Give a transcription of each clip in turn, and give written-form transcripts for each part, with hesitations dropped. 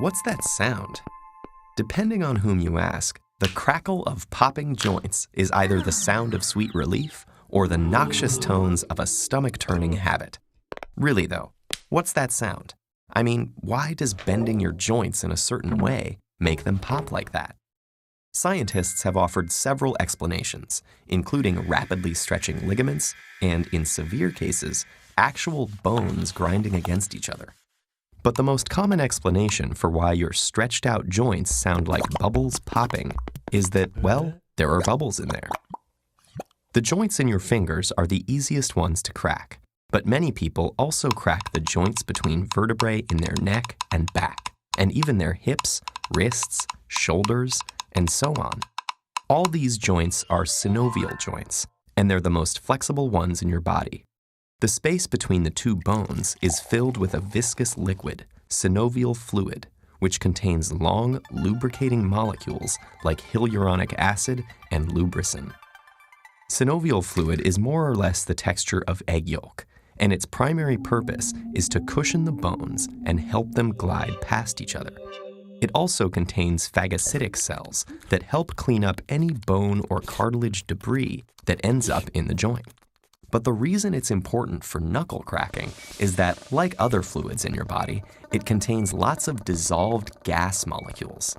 What's that sound? Depending on whom you ask, the crackle of popping joints is either the sound of sweet relief or the noxious tones of a stomach-turning habit. Really though, what's that sound? I mean, why does bending your joints in a certain way make them pop like that? Scientists have offered several explanations, including rapidly stretching ligaments and, in severe cases, actual bones grinding against each other. But the most common explanation for why your stretched out joints sound like bubbles popping is that, well, there are bubbles in there. The joints in your fingers are the easiest ones to crack, but many people also crack the joints between vertebrae in their neck and back, and even their hips, wrists, shoulders, and so on. All these joints are synovial joints, and they're the most flexible ones in your body. The space between the two bones is filled with a viscous liquid, synovial fluid, which contains long, lubricating molecules like hyaluronic acid and lubricin. Synovial fluid is more or less the texture of egg yolk, and its primary purpose is to cushion the bones and help them glide past each other. It also contains phagocytic cells that help clean up any bone or cartilage debris that ends up in the joint. But the reason it's important for knuckle cracking is that, like other fluids in your body, it contains lots of dissolved gas molecules.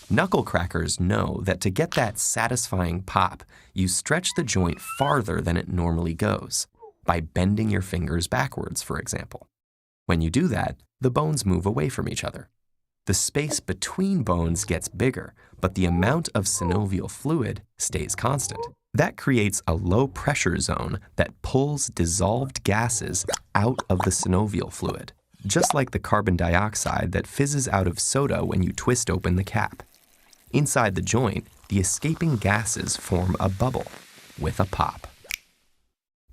Knuckle crackers know that to get that satisfying pop, you stretch the joint farther than it normally goes, by bending your fingers backwards, for example. When you do that, the bones move away from each other. The space between bones gets bigger, but the amount of synovial fluid stays constant. That creates a low-pressure zone that pulls dissolved gases out of the synovial fluid, just like the carbon dioxide that fizzes out of soda when you twist open the cap. Inside the joint, the escaping gases form a bubble with a pop.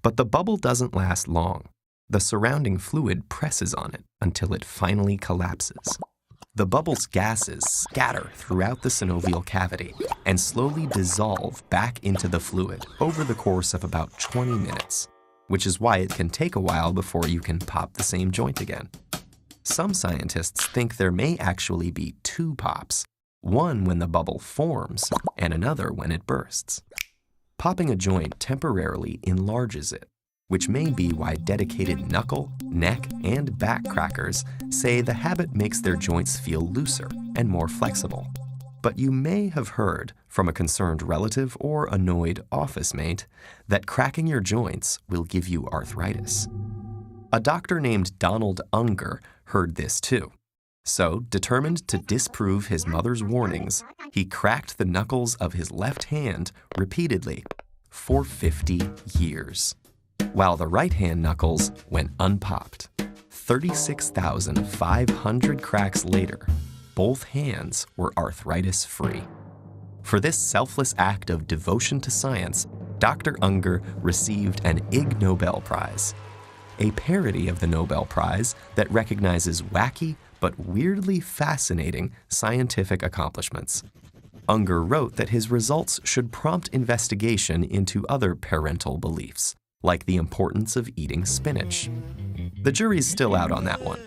But the bubble doesn't last long. The surrounding fluid presses on it until it finally collapses. The bubble's gases scatter throughout the synovial cavity and slowly dissolve back into the fluid over the course of about 20 minutes, which is why it can take a while before you can pop the same joint again. Some scientists think there may actually be two pops, one when the bubble forms and another when it bursts. Popping a joint temporarily enlarges it, which may be why dedicated knuckle, neck, and back crackers say the habit makes their joints feel looser and more flexible. But you may have heard from a concerned relative or annoyed office mate that cracking your joints will give you arthritis. A doctor named Donald Unger heard this too. So, determined to disprove his mother's warnings, he cracked the knuckles of his left hand repeatedly for 50 years. While the right-hand knuckles went unpopped. 36,500 cracks later, both hands were arthritis-free. For this selfless act of devotion to science, Dr. Unger received an Ig Nobel Prize, a parody of the Nobel Prize that recognizes wacky but weirdly fascinating scientific accomplishments. Unger wrote that his results should prompt investigation into other parental beliefs, like the importance of eating spinach. The jury's still out on that one.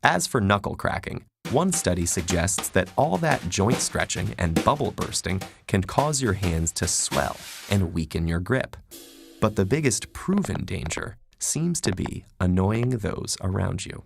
As for knuckle cracking, one study suggests that all that joint stretching and bubble bursting can cause your hands to swell and weaken your grip. But the biggest proven danger seems to be annoying those around you.